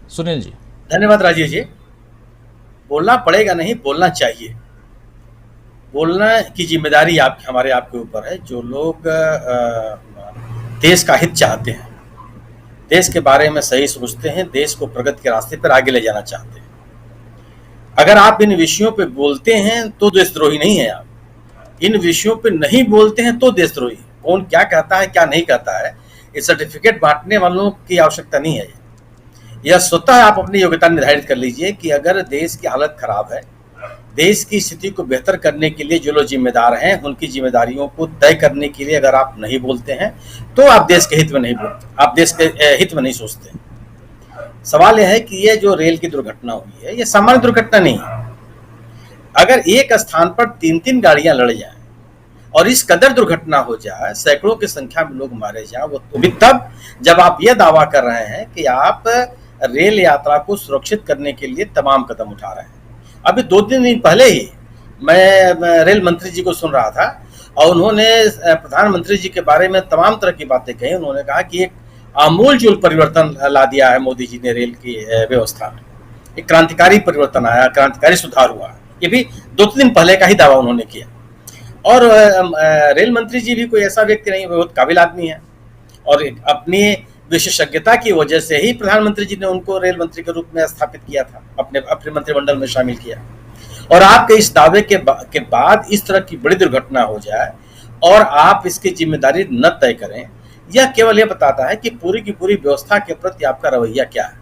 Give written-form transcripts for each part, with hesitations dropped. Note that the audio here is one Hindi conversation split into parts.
सुनील जी। धन्यवाद राजीव जी। बोलना पड़ेगा नहीं, बोलना चाहिए। बोलना की जिम्मेदारी आप हमारे आपके ऊपर है। जो लोग देश का हित चाहते हैं, देश के बारे में सही सोचते हैं, देश को प्रगति के रास्ते पर आगे ले जाना चाहते हैं, अगर आप इन विषयों पे बोलते हैं तो देशद्रोही नहीं है आप। इन विषयों पे नहीं बोलते हैं तो देशद्रोही है। कौन क्या कहता है क्या नहीं कहता है, ये सर्टिफिकेट बांटने वालों की आवश्यकता नहीं है। यह स्वतः आप अपनी योग्यता निर्धारित कर लीजिए कि अगर देश की हालत खराब है, देश की स्थिति को बेहतर करने के लिए जो लोग जिम्मेदार हैं, उनकी जिम्मेदारियों को तय करने के लिए अगर आप नहीं बोलते हैं तो आप देश के हित में नहीं बोलते, आप देश के हित में नहीं सोचते। सवाल यह है कि ये जो रेल की दुर्घटना हुई है, ये सामान्य दुर्घटना नहीं है। अगर एक स्थान पर 3-3 गाड़ियां लड़ जाएं और इस कदर दुर्घटना हो जाए, सैकड़ों की संख्या में लोग मारे जाएं, वो तो भी तब जब आप ये दावा कर रहे हैं कि आप रेल यात्रा को सुरक्षित करने के लिए तमाम कदम उठा रहे हैं। अभी 2-3 दिन पहले ही मैं रेल मंत्री जी को सुन रहा था और उन्होंने प्रधानमंत्री जी के बारे में तमाम तरह की बातें कही। उन्होंने कहा कि एक आमूलचूल परिवर्तन ला दिया है मोदी जी ने रेल की व्यवस्था में, एक क्रांतिकारी परिवर्तन आया, क्रांतिकारी सुधार हुआ। ये भी 2-3 दिन पहले का ही दावा उन्होंने किया। और रेल मंत्री जी भी कोई ऐसा व्यक्ति नहीं, बहुत काबिल आदमी है और अपनी विशेषज्ञता की वजह से ही प्रधानमंत्री जी ने उनको रेल मंत्री के रूप में स्थापित किया था, अपने मंत्रिमंडल में शामिल किया। और आपके इस दावे के बाद इस तरह की बड़ी दुर्घटना हो जाए और आप इसकी जिम्मेदारी न तय करें, यह केवल यह बताता है कि पूरी की पूरी व्यवस्था के प्रति आपका रवैया क्या है।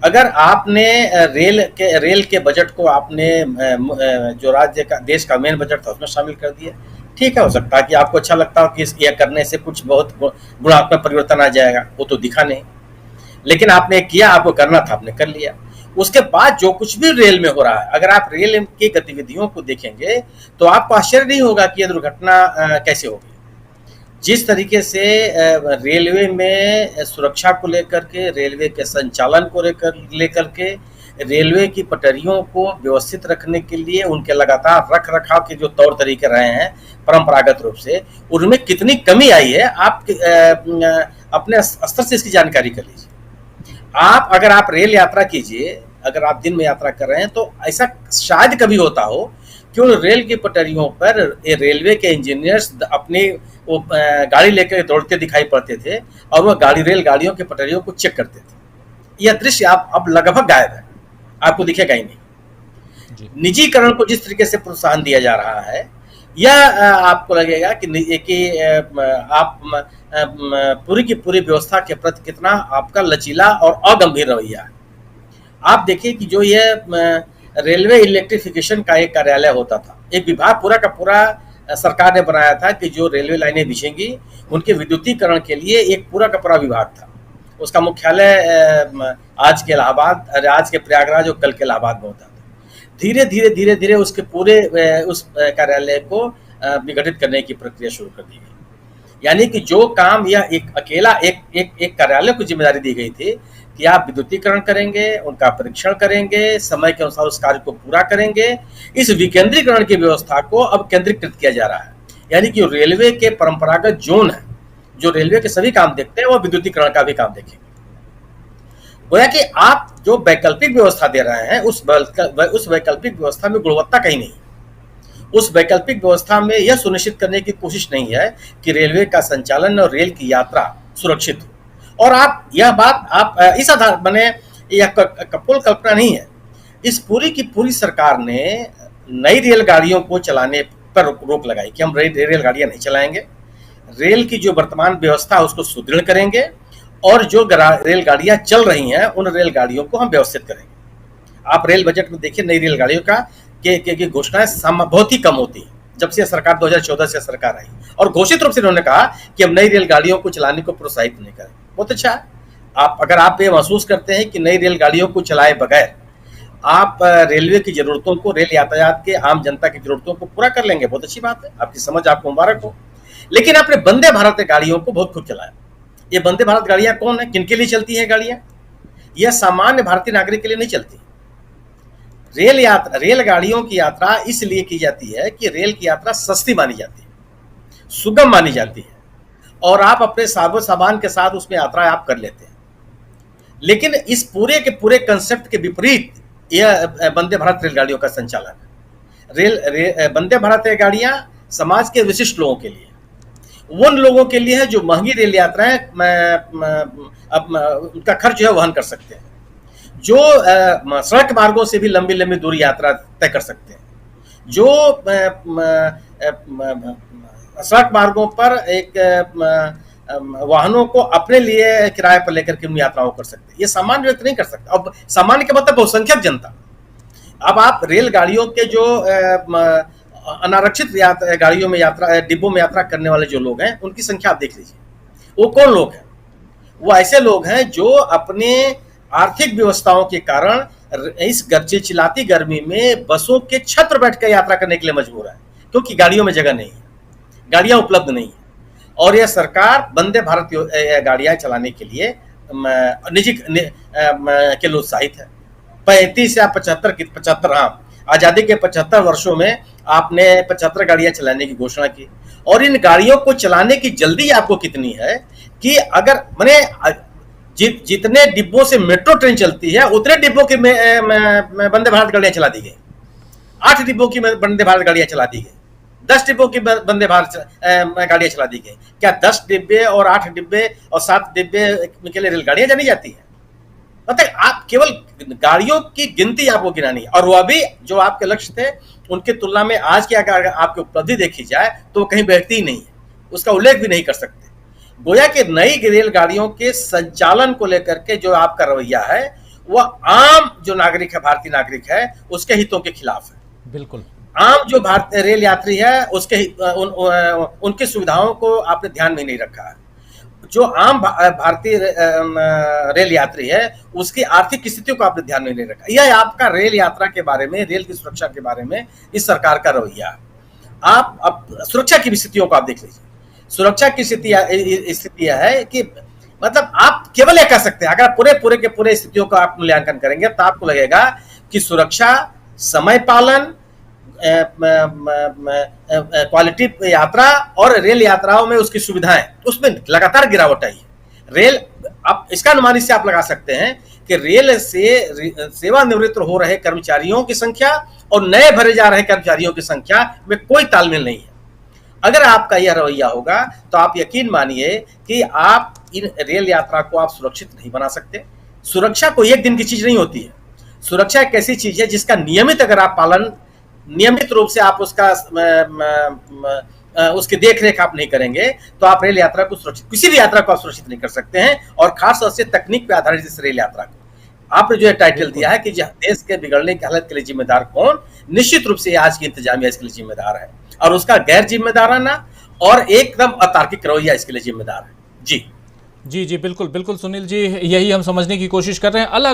अगर आपने रेल के बजट को आपने जो राज्य का देश का मेन बजट था उसमें शामिल कर दिया, ठीक है, हो सकता है कि आपको अच्छा लगता हो कि यह करने से कुछ बहुत गुणात्मक परिवर्तन आ जाएगा, वो तो दिखा नहीं। लेकिन आपने किया, आपको करना था, आपने कर लिया। उसके बाद जो कुछ भी रेल में हो रहा है, अगर आप रेल की गतिविधियों को देखेंगे तो आपको आश्चर्य नहीं होगा कि यह दुर्घटना कैसे होगी। जिस तरीके से रेलवे में सुरक्षा को लेकर के, रेलवे के संचालन को लेकर के, रेलवे की पटरियों को व्यवस्थित रखने के लिए उनके लगातार रख रखाव के जो तौर तरीके रहे हैं परंपरागत रूप से, उनमें कितनी कमी आई है, आप अपने स्तर से इसकी जानकारी कर लीजिए। अगर आप रेल यात्रा कीजिए, अगर आप दिन में यात्रा कर रहे हैं तो ऐसा शायद कभी होता हो कि उन रेल की पटरियों पर रेलवे के इंजीनियर्स अपनी वो गाड़ी लेकर दौड़ते दिखाई पड़ते थे और वह रेलगाड़ियों की पटरियों को चेक करते थे। यह दृश्य अब लगभग गायब है, आपको दिखेगा ही नहीं। निजीकरण को जिस तरीके से प्रोत्साहन दिया जा रहा है, यह आपको लगेगा कि आप पूरी की पूरी व्यवस्था के प्रति कितना आपका लचीला और अगंभीर रवैया है। आप देखिए कि जो ये रेलवे इलेक्ट्रिफिकेशन का एक कार्यालय होता था, एक विभाग पूरा का पूरा सरकार ने बनाया था कि जो रेलवे लाइनें बिछेंगी उनके विद्युतीकरण के लिए एक पूरा का पूरा विभाग था। उसका मुख्यालय आज के इलाहाबाद, आज के प्रयागराज और कल के इलाहाबाद में होता था। धीरे धीरे उसके पूरे उस कार्यालय को विघटित करने की प्रक्रिया शुरू कर दी गई। यानी कि जो काम यह एक कार्यालय को जिम्मेदारी दी गई थी कि आप विद्युतीकरण करेंगे, उनका परीक्षण करेंगे, समय के अनुसार उस कार्य को पूरा करेंगे, इस विकेंद्रीकरण की व्यवस्था को अब केंद्रीकृत किया जा रहा है। यानी कि रेलवे के परंपरागत जोन है, जो रेलवे के सभी काम देखते हैं, वो विद्युतीकरण का भी काम देखेंगे। गोया कि आप जो वैकल्पिक व्यवस्था दे रहे हैं, उस वैकल्पिक व्यवस्था में गुणवत्ता कहीं नहीं। उस वैकल्पिक व्यवस्था में यह सुनिश्चित करने की कोशिश नहीं है कि रेलवे का संचालन और रेल की यात्रा सुरक्षित हो। और आप यह बात आप इस आधार बने, यह कपोल कल्पना नहीं है। इस पूरी की पूरी सरकार ने नई रेलगाड़ियों को चलाने पर रोक लगाई कि हम रेलगाड़ियां नहीं चलाएंगे, रेल की जो वर्तमान व्यवस्था है उसको सुदृढ़ करेंगे और जो रेलगाड़ियां चल रही हैं उन रेलगाड़ियों को हम व्यवस्थित करेंगे। आप रेल बजट में देखिए, नई रेलगाड़ियों की घोषणाएं बहुत ही कम होती है जब से सरकार 2014 से सरकार आई, और घोषित रूप से उन्होंने कहा कि हम नई रेलगाड़ियों को चलाने को प्रोत्साहित नहीं करें। बहुत अच्छा है। अगर आप ये महसूस करते हैं कि नई रेलगाड़ियों को चलाए बगैर आप रेलवे की जरूरतों को, रेल यातायात के आम जनता की जरूरतों को पूरा कर लेंगे, बहुत अच्छी बात है, आपकी समझ, आपको मुबारक हो। लेकिन आपने वंदे भारत गाड़ियों को बहुत खूब चलाया। ये वंदे भारत गाड़ियां कौन है, किनके लिए चलती हैं गाड़ियां? यह सामान्य भारतीय नागरिक के लिए नहीं चलती। रेलगाड़ियों की यात्रा इसलिए की जाती है कि रेल की यात्रा सस्ती मानी जाती है, सुगम मानी जाती है और आप अपने सामान के साथ उसमें यात्रा आप कर लेते हैं। लेकिन इस पूरे के पूरे कंसेप्ट के विपरीत यह वंदे भारत रेलगाड़ियों का संचालन है। वंदे भारत रेलगाड़ियां समाज के विशिष्ट लोगों के लिए, उन लोगों के लिए है जो महंगी रेल यात्राएं उनका खर्च जो है वहन कर सकते हैं, जो सड़क मार्गों से भी लंबी लंबी दूरी यात्रा तय कर सकते हैं, जो सड़क मार्गों पर एक वाहनों को अपने लिए किराए पर लेकर के उन यात्राओं कर सकते हैं। ये सामान्य व्यक्ति नहीं कर सकता। अब सामान्य का मतलब बहुसंख्यक जनता। अब आप रेलगाड़ियों के जो अनारक्षित गाड़ियों में यात्रा, डिब्बों में यात्रा करने वाले जो लोग हैं, उनकी संख्या आप देख लीजिए। वो कौन लोग हैं? वो ऐसे लोग हैं जो अपने आर्थिक व्यवस्थाओं के कारण इस चिलचिलाती गर्मी में बसों के छत पर बैठ कर यात्रा करने के लिए मजबूर है, क्योंकि गाड़ियों में जगह नहीं है, गाड़ियां उपलब्ध नहीं है। और यह सरकार वंदे भारत गाड़ियां चलाने के लिए निजी के लिए उत्साहित है। 35 या 75 हाँ, आजादी के 75 वर्षों में आपने 75 गाड़ियां चलाने की घोषणा की, और इन गाड़ियों को चलाने की जल्दी आपको कितनी है कि अगर मैंने जितने डिब्बों से मेट्रो ट्रेन चलती है उतने डिब्बों की वंदे भारत गाड़ियां चला दी गई। 8 डिब्बों की वंदे भारत गाड़ियां चला दी गई, 10 डिब्बों की वंदे भारत गाड़ियां चला दी गई। क्या 10 डिब्बे और 8 डिब्बे और 7 डिब्बे के लिए रेलगाड़ियां जानी जाती है? मतलब आप केवल गाड़ियों की गिनती आपको गिनानी है, और वह भी जो आपके लक्ष्य थे उनकी तुलना में आज की अगर आपकी उपलब्धि देखी जाए तो वो कहीं बहती ही नहीं है, उसका उल्लेख भी नहीं कर सकते। गोया कि नई रेलगाड़ियों के संचालन को लेकर के जो आपका रवैया है वह आम जो नागरिक है, भारतीय नागरिक है, उसके हितों के खिलाफ है। बिल्कुल। आम जो भारतीय रेल यात्री है उसके उनकी सुविधाओं को आपने ध्यान में नहीं रखा है। जो आम भारतीय रेल यात्री है उसकी आर्थिक स्थितियों को आपने ध्यान में नहीं रखा। यह आपका रेल यात्रा के बारे में, रेल की सुरक्षा के बारे में इस सरकार का रवैया है। आप अब सुरक्षा की स्थितियों को आप देख लीजिए। सुरक्षा की स्थिति यह है कि मतलब आप केवल यह कह सकते हैं, अगर पूरे के पूरे स्थितियों का आप मूल्यांकन करेंगे तो आपको लगेगा कि सुरक्षा, समय पालन, क्वालिटी यात्रा और रेल यात्राओं में उसकी सुविधाएं, उसमें लगातार गिरावट आई है। रेल, आप इसका अनुमान इससे आप लगा सकते हैं कि रेल से सेवानिवृत्त हो रहे कर्मचारियों की संख्या और नए भरे जा रहे कर्मचारियों की संख्या में कोई तालमेल नहीं है। अगर आपका यह रवैया होगा तो आप यकीन मानिए कि आप इन रेल यात्रा को आप सुरक्षित नहीं बना सकते। सुरक्षा कोई एक दिन की चीज नहीं होती है। सुरक्षा एक ऐसी चीज है जिसका नियमित अगर आप पालन, नियमित रूप से आप उसकी देखरेख आप नहीं करेंगे तो आप रेल यात्रा को सुरक्षित, किसी भी यात्रा को आप सुरक्षित नहीं कर सकते हैं, और खास तौर से तकनीक पे आधारित इस रेल यात्रा को। आपने जो टाइटल दिया है कि देश के बिगड़ने की हालत के लिए जिम्मेदार कौन, निश्चित रूप से आज की इंतजामिया इसके लिए जिम्मेदार है, और उसका गैर जिम्मेदाराना और एकदम अतार्किक रवैया इसके लिए जिम्मेदार है। जी जी जी, बिल्कुल बिल्कुल सुनील जी, यही हम समझने की कोशिश कर रहे हैं। अलग